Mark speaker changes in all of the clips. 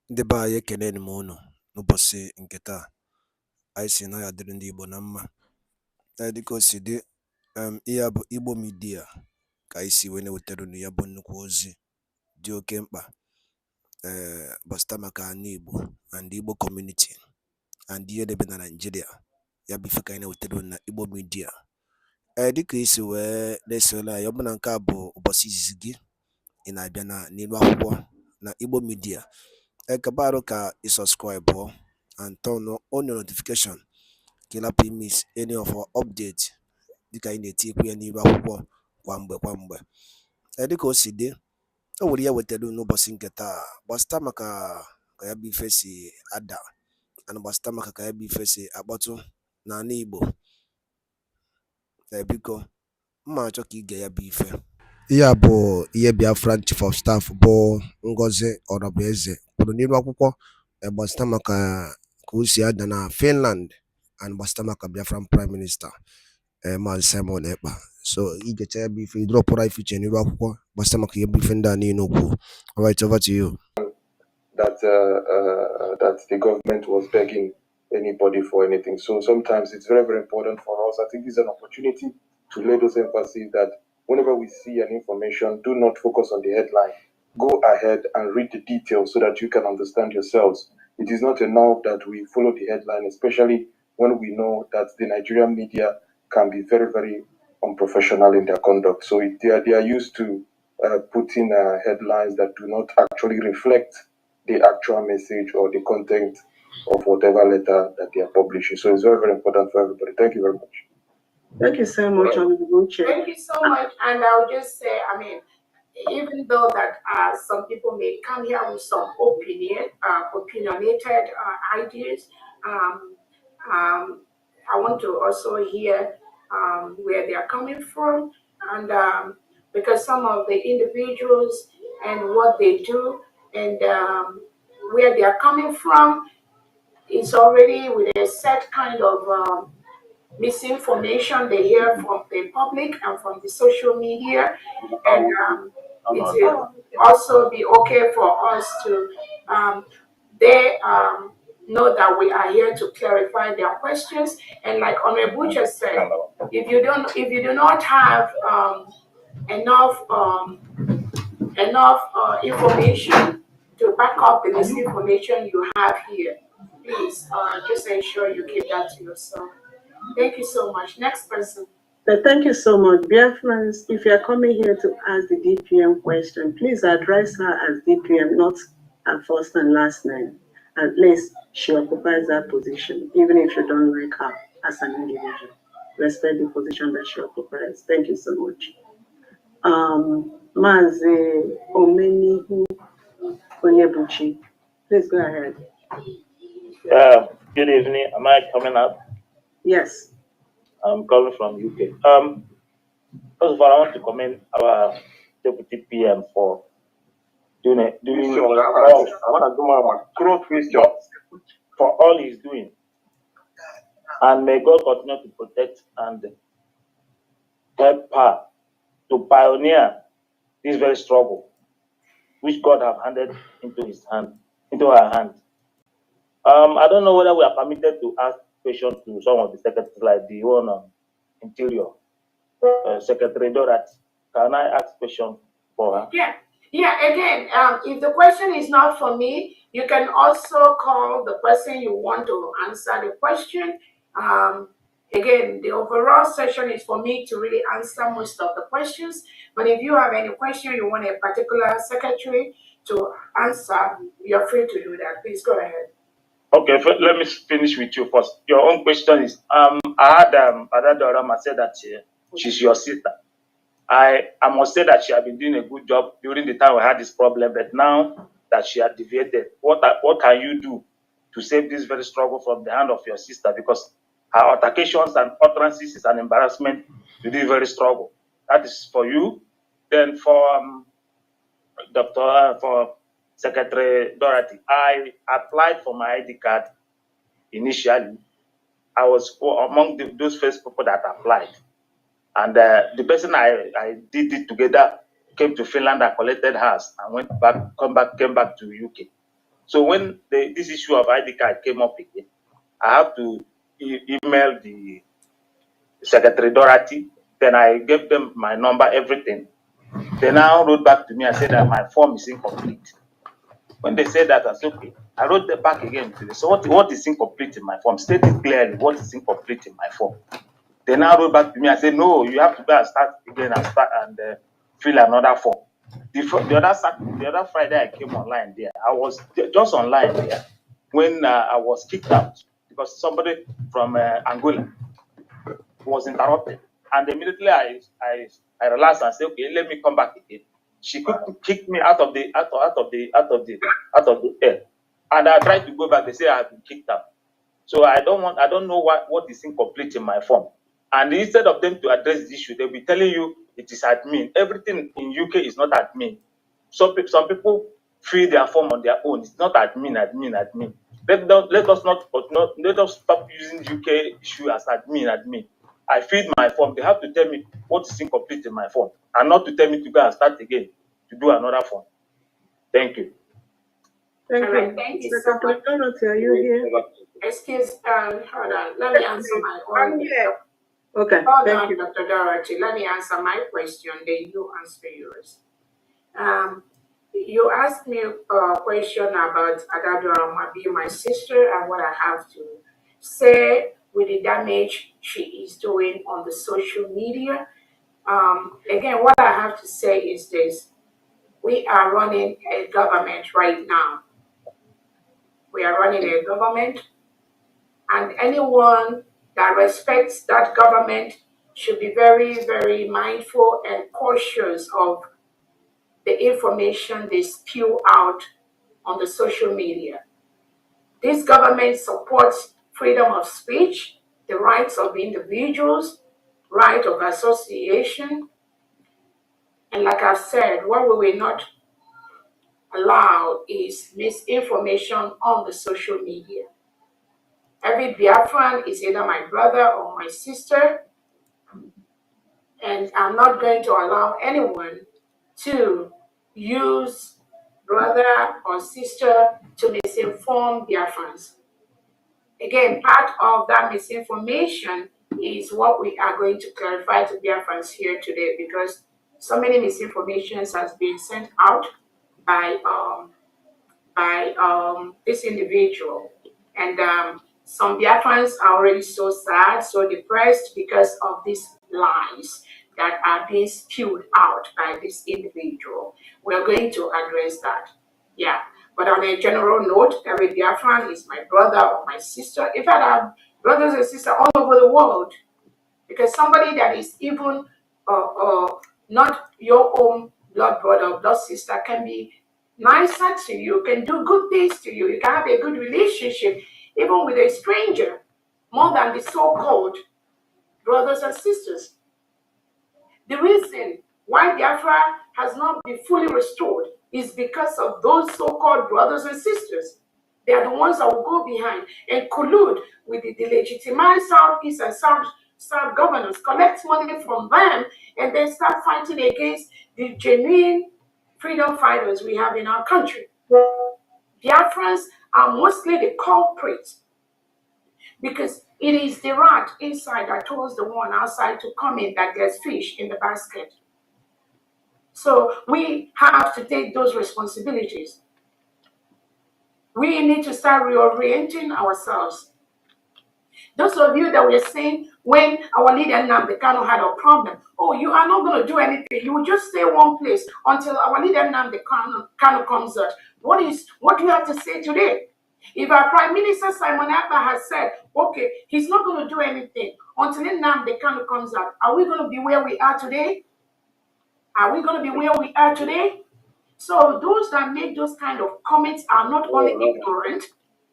Speaker 1: Ndị be anyị ekeneni m unu n'ụbọchị nke taa. Anyị sị na ya dịrị ndị Igbo na mma. Dịka o si dị, ihe a bụ Igbo midia ka anyị si wee na-ewetara unu ya bụ nnukwu ozi dị oke mkpa gbasịta maka ana Igbo and Igbo community and ihe debe na Nigeria. Ya bụ ife ka anyị na-ewetara unu na Igbo midia. Dịka isi wee na-esole anyị, ọ bụ na nke a bụ ụbọchị izizi gị ị na-abịa n'ilu akwụkwọ na Igbo midia, kabaru ka subscribe and turn on your notification ka ị lapụ miss any of our update dịka anyị na-etikwu ya n'ilu akwụkwọ kwa mgbe. Dịka o si dị, o nwere ya wetara n'ụbọchị nke taa gbasịta maka ka ya bụ ife si ada and gbasịta maka ka ya bụ ife si akpọtụ n'ala Igbo. Biko mma achọ ka ige ya bụ ife. Ihe a bụ ihe BIAFRA Chief of Staff bụ Ngozi Orabueze kwuru n'ilu akwụkwọ gbasịta maka ka o si ada na Finland and gbasịta maka Biafran Prime Minister Maazị Simon Ekpa. So igecha ya bụ ife idropụra ife iche n'ilu akwụkwọ gbasịta maka ihe bụ ife ndị a niile okwu. All right, over to you.
Speaker 2: That the government was begging anybody for anything. So sometimes it's very, very important for us. I think it's an opportunity to lay those emphasis that whenever we see an information, do not focus on the headline. Go ahead and read the details so that you can understand yourselves. It is not enough that we follow the headline, especially when we know that the Nigerian media can be very, very unprofessional in their conduct. So they are used to putting headlines that do not actually reflect the actual message or the content of whatever letter that they are publishing. So it's very, very important for everybody. Thank you very much.
Speaker 3: Thank you so much, Honorable Chair.
Speaker 4: Thank you so much. And I'll just say, even though that some people may come here with some opinionated ideas, I want to also hear where they are coming from, and because some of the individuals and what they do and where they are coming from is already with a set kind of misinformation they hear from the public and from the social media, and it will also be okay for us to know that we are here to clarify their questions. And like Honorable just said, if you do not have enough information to back up the misinformation you have here, please just ensure you keep that to yourself. Thank you so much. Next person.
Speaker 3: Thank you so much. Dear friends, if you are coming here to ask the DPM question, please address her as DPM, not her first and last name. At least she occupies that position, even if you don't like her as an individual. Respect the position that she occupies. Thank you so much. Mazi Omenihu Onyebuchi, please go ahead.
Speaker 5: Good evening. Am I coming up?
Speaker 3: Yes.
Speaker 5: I'm calling from UK. First of all, I want to commend our Deputy PM for doing I want to do my growth job for all he's doing. And may God continue to protect and help her to pioneer this very struggle, which God have handed into her hand. I don't know whether we are permitted to ask questions to some of the secretaries, like the one on Interior, Secretary Dorothy. Can I ask questions for her?
Speaker 4: Yeah. Again, if the question is not for me, you can also call the person you want to answer the question. Again, the overall session is for me to really answer most of the questions. But if you have any question you want a particular secretary to answer, you're free to do that. Please go ahead.
Speaker 5: Okay, let me finish with you first. Your own question is, I had Adadorama say that she's your sister. I must say that she has been doing a good job during the time we had this problem, but now that she had deviated, what can you do to save this very struggle from the hand of your sister? Because her altercations and utterances is an embarrassment to this very struggle. That is for you. Then for for Secretary Dorothy, I applied for my ID card initially. I was among those first people that applied. And the person I did it together came to Finland, I collected hers and came back to UK. So when this issue of ID card came up again, I have to email the Secretary Dorothy. Then I gave them my number, everything. They now wrote back to me and said that my form is incomplete. When they said that, I said, okay. I wrote them back again today. So what is incomplete in my form? State it clearly. What is incomplete in my form? They now wrote back to me and said, no, you have to go and start again and fill another form. The other Friday I came online there. I was just online there when I was kicked out because somebody from Angola was interrupted, and immediately I relaxed and said, okay, let me come back again. She kicked me out of the air, and I tried to go back. They say I have been kicked out. So I don't know what is incomplete in my form. And instead of them to address the issue, they'll be telling you it is admin. Everything in UK is not admin. Some people fill their form on their own. It's not admin. Let us stop using UK issue as admin. I filled my form. They have to tell me what is incomplete in my form, and not to tell me to go and start again to do another form. Thank you.
Speaker 3: Thank
Speaker 4: All
Speaker 3: you.
Speaker 4: right, thank you so
Speaker 3: Dr.
Speaker 4: much.
Speaker 3: Dorothy, are you here?
Speaker 4: Excuse, hold on. Let me answer my own.
Speaker 3: I'm here. Okay,
Speaker 4: Hold
Speaker 3: thank
Speaker 4: on,
Speaker 3: you.
Speaker 4: Dr. Dorothy. Let me answer my question, then you answer yours. You asked me a question about Adadorama being my sister and what I have to say with the damage she is doing on the social media. Again, what I have to say is this. We are running a government right now. We are running a government, and anyone that respects that government should be very, very mindful and cautious of the information they spew out on the social media. This government supports freedom of speech, the rights of individuals, right of association, and like I've said, what we will not allow is misinformation on the social media. Every Biafran is either my brother or my sister, and I'm not going to allow anyone to use brother or sister to misinform Biafrans. Again, part of that misinformation is what we are going to clarify to Biafrans here today, because so many misinformations has been sent out by this individual. And some Biafrans are already so sad, so depressed because of these lies that are being spewed out by this individual. We're going to address that. Yeah. But on a general note, every Biafran is my brother or my sister. In fact, I have brothers and sisters all over the world. Because somebody that is even not your own blood brother or blood sister can be nicer to you, can do good things to you. You can have a good relationship, even with a stranger, more than the so-called brothers and sisters. The reason why Biafra has not been fully restored is because of those so-called brothers and sisters. They are the ones that will go behind and collude with the delegitimized Southeast and South governors, collect money from them, and then start fighting against the genuine freedom fighters we have in our country. Biafrans are mostly the culprits, because it is the rat inside that tells the one outside to come in that there's fish in the basket. So we have to take those responsibilities. We need to start reorienting ourselves. Those of you that were saying when our leader Nnamdi Kanu had a problem, oh, you are not going to do anything. You will just stay one place until our leader Nnamdi Kanu comes out. What do you have to say today? If our Prime Minister Simon Ekpa has said, okay, he's not going to do anything until Nnamdi Kanu comes out, are we going to be where we are today? Are we going to be where we are today? So those that make those kind of comments are not only ignorant,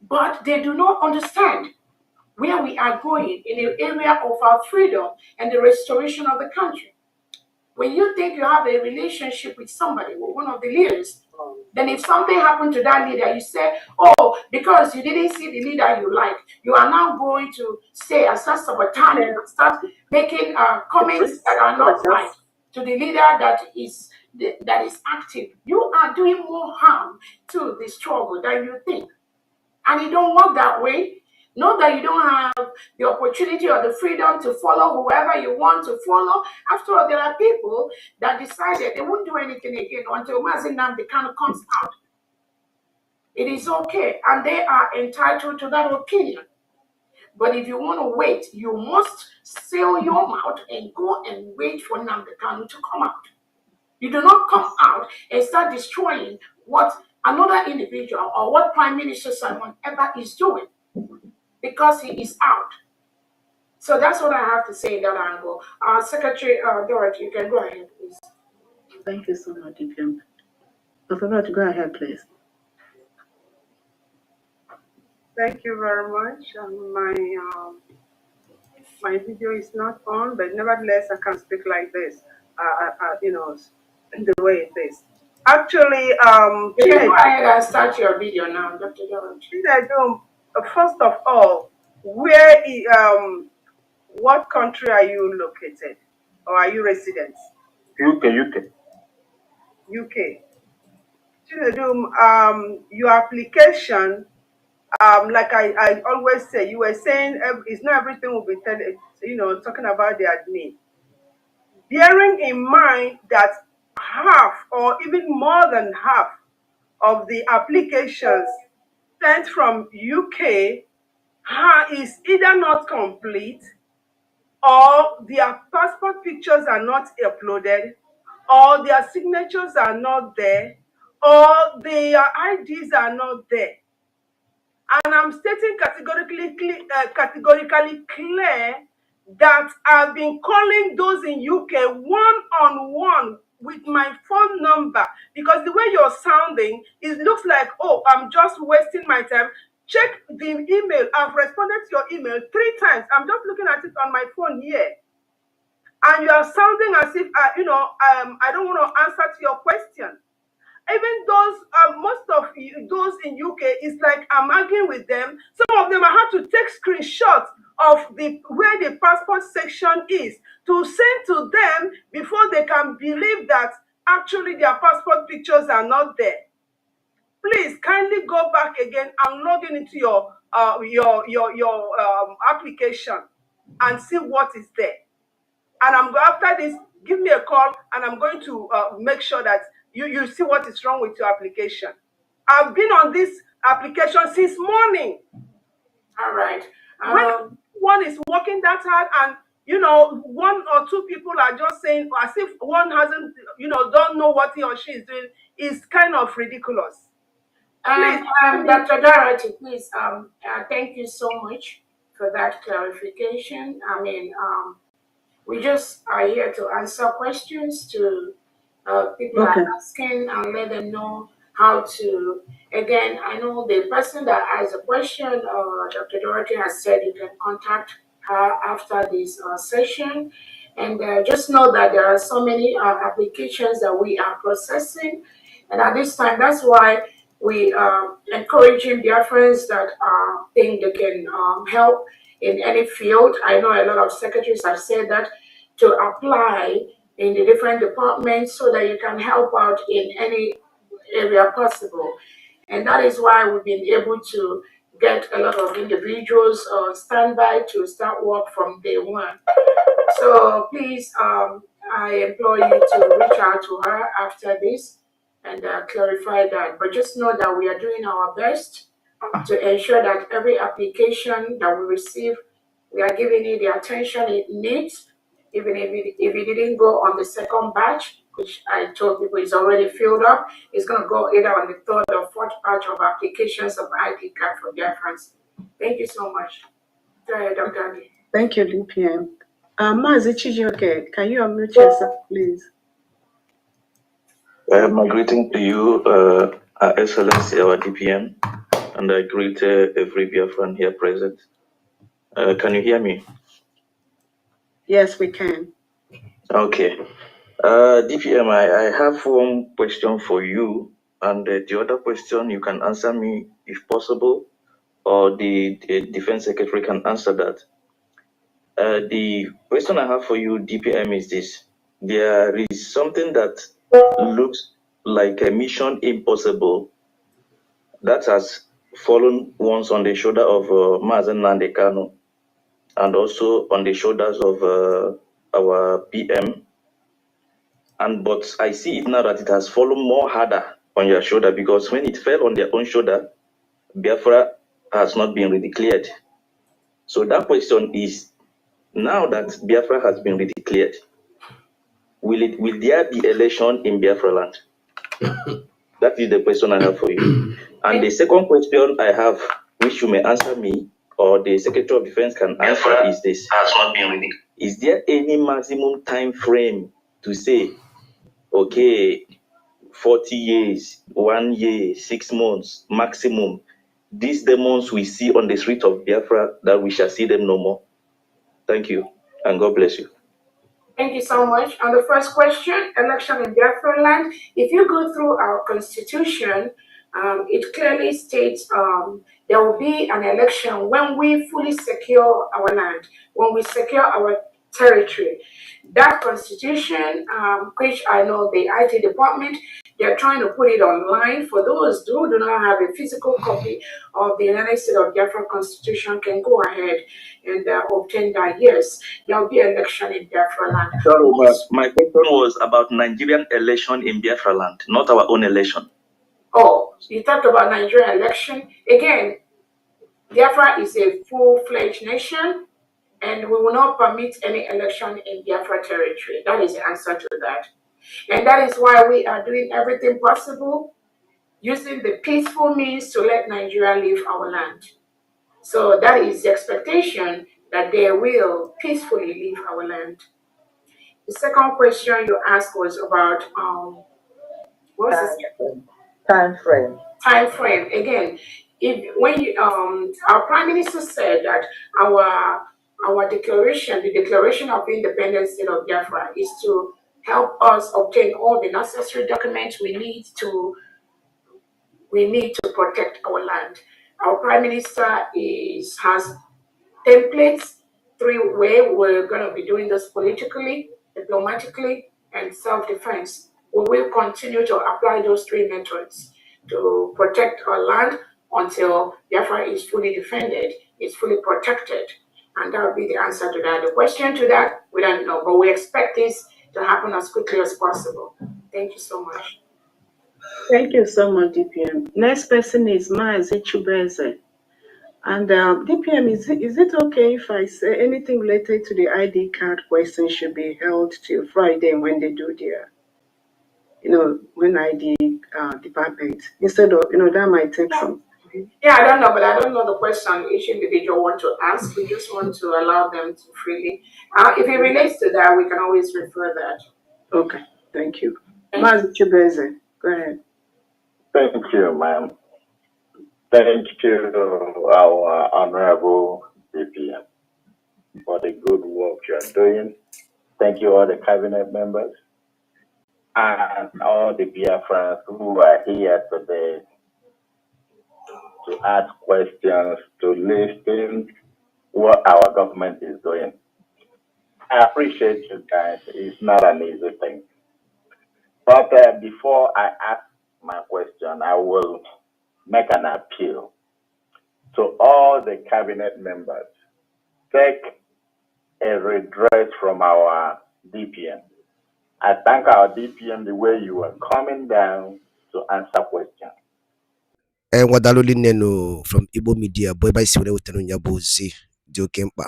Speaker 4: but they do not understand where we are going in the area of our freedom and the restoration of the country. When you think you have a relationship with somebody, with one of the leaders, then if something happened to that leader, you say, oh, because you didn't see the leader you like, you are now going to say and start sabotaging and start making comments that are not right to the leader that is that is active, you are doing more harm to the struggle than you think. And it don't work that way. Know that you don't have the opportunity or the freedom to follow whoever you want to follow. After all, there are people that decided they won't do anything again until Mazi Nnamdi Kanu comes out. It is okay, and they are entitled to that opinion. But if you want to wait, you must seal your mouth and go and wait for Nnamdi Kanu to come out. You do not come out and start destroying what another individual or what Prime Minister Simon Ekpa is doing because he is out. So that's what I have to say in that angle. Secretary Dorothy, you can go ahead, please.
Speaker 3: Thank you so much, DPM. Dr. Dorothy, go ahead, please.
Speaker 6: Thank you very much. My video is not on, but nevertheless, I can speak like this. The way it is. Actually,
Speaker 4: you can go ahead and start your video now, Dr. Dorothy.
Speaker 6: First of all, what country are you located, or are you residents?
Speaker 5: UK.
Speaker 6: Your application, like I always say, you were saying it's not everything will be talking about the admin. Bearing in mind that half or even more than half of the applications sent from UK is either not complete, or their passport pictures are not uploaded, or their signatures are not there, or their IDs are not there. And I'm stating categorically clear that I've been calling those in UK one-on-one with my phone number, because the way you're sounding, it looks like, oh, I'm just wasting my time. Check the email. I've responded to your email 3 times. I'm just looking at it on my phone here. And you are sounding as if, I don't want to answer to your question. Even those, most of those in UK, it's like I'm arguing with them. Some of them I have to take screenshots of where the passport section is to send to them before they can believe that actually their passport pictures are not there. Please kindly go back again and log into your application and see what is there. And after this, give me a call, and I'm going to make sure that you see what is wrong with your application. I've been on this application since morning.
Speaker 4: All right.
Speaker 6: When one is working that hard, and 1 or 2 people are just saying as if one hasn't, don't know what he or she is doing, is kind of ridiculous.
Speaker 4: Dr. Dorothy, please, thank you so much for that clarification. We just are here to answer questions to people are asking and let them know how to. Again, I know the person that has a question, Dr. Dorothy has said you can contact her after this session. And just know that there are so many applications that we are processing. And at this time, that's why we are encouraging BIAFRAs that think they can help in any field. I know a lot of secretaries have said that, to apply in the different departments so that you can help out in any area possible. And that is why we've been able to get a lot of individuals on standby to start work from day one. So please, I implore you to reach out to her after this and clarify that. But just know that we are doing our best to ensure that every application that we receive, we are giving it the attention it needs. Even if it didn't go on the second batch, which I told people is already filled up, it's going to go either on the 3rd or 4th batch of applications of ID card for BIAFRAs. Thank you so much. Go ahead, Dr. Adi.
Speaker 3: Thank you, DPM. Mazi Chijioke, can you unmute yourself, please?
Speaker 5: My greeting to you, Excellency, our DPM, and I greet every Biafran here present. Can you hear me?
Speaker 3: Yes, we can.
Speaker 5: Okay. DPM, I have one question for you, and the other question you can answer me if possible, or the Defense Secretary can answer that. The question I have for you, DPM, is this. There is something that looks like a mission impossible that has fallen once on the shoulder of Mazen Nandekano and also on the shoulders of our PM. But I see it now that it has fallen more harder on your shoulder, because when it fell on their own shoulder, Biafra has not been redeclared. So that question is, now that Biafra has been redeclared, will there be election in Biafra land? That is the question I have for you. And the second question I have, which you may answer me, or the Secretary of Defense can answer, is this: has not been ready. Is there any maximum time frame to say, okay, 40 years, 1 year, 6 months, maximum, these demons we see on the street of Biafra, that we shall see them no more? Thank you, and God bless you.
Speaker 4: Thank you so much. On the first question, election in Biafra land, if you go through our constitution, it clearly states there will be an election when we fully secure our land, when we secure our territory. That constitution, which I know the IT department, they're trying to put it online for those who do not have a physical copy of the United States of Biafra Constitution can go ahead and obtain that. Yes, there will be election in Biafra land.
Speaker 5: Sorry, but my question was about Nigerian election in Biafra land, not our own election.
Speaker 4: Oh, you talked about Nigerian election. Again, Biafra is a full-fledged nation, and we will not permit any election in Biafra territory. That is the answer to that. And that is why we are doing everything possible, using the peaceful means to let Nigeria leave our land. So that is the expectation, that they will peacefully leave our land. The second question you asked was about what was the
Speaker 7: time frame?
Speaker 4: Time frame. Again, our Prime Minister said that our declaration, the Declaration of Independence State of Biafra, is to help us obtain all the necessary documents we need to protect our land. Our Prime Minister has templates, three way we're going to be doing this: politically, diplomatically, and self-defense. We will continue to apply those three methods to protect our land until Biafra is fully defended, is fully protected. And that will be the answer to that. The question to that, we don't know, but we expect this to happen as quickly as possible. Thank you so much.
Speaker 3: Thank you so much, DPM. Next person is Maazi Chubeze. And DPM, is it okay if I say anything related to the ID card question should be held till Friday when they do their, when ID department, instead of, that might take some.
Speaker 4: Yeah, I don't know, but I don't know the question each individual want to ask. We just want to allow them to freely. If it relates to that, we can always refer that.
Speaker 3: Okay, thank you. Maazi Chubeze, go ahead.
Speaker 8: Thank you, ma'am. Thank you, our honorable DPM, for the good work you're doing. Thank you, all the cabinet members and all the Biafrans who are here today to ask questions, to listen what our government is doing. I appreciate you guys. It's not an easy thing. But before I ask my question, I will make an appeal to all the cabinet members. Take a redress from our DPM. I thank our DPM the way you are coming down to answer questions.
Speaker 1: Wadaloli Neno from Igbo Media, boy by Sivere Utenunya Joe Kempa,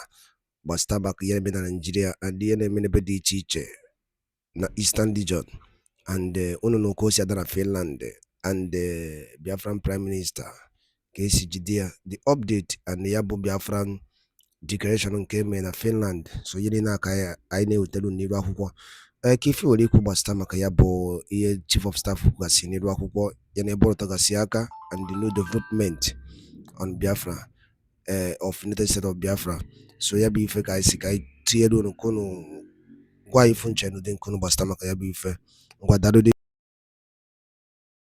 Speaker 1: Bastabak Yemen Nigeria, and the enemy teacher na Eastern region, and Uno Kosia Dana Finland, and the Biafran Prime Minister, KCGD, the update and the Yabo Biafran declaration came in Finland. So Yelina Kaya, I know Telu Niba Huko. Kifi Oliku Bastama Kayabo, Chief of Staff Hukasi Niba Huko, Yanebo Tagasiaka, and the new development on Biafra of United States of Biafra. So Yabi Feka Isikai Tiedo no Kono Why Funchen Kono Bastama Kayabi Fe.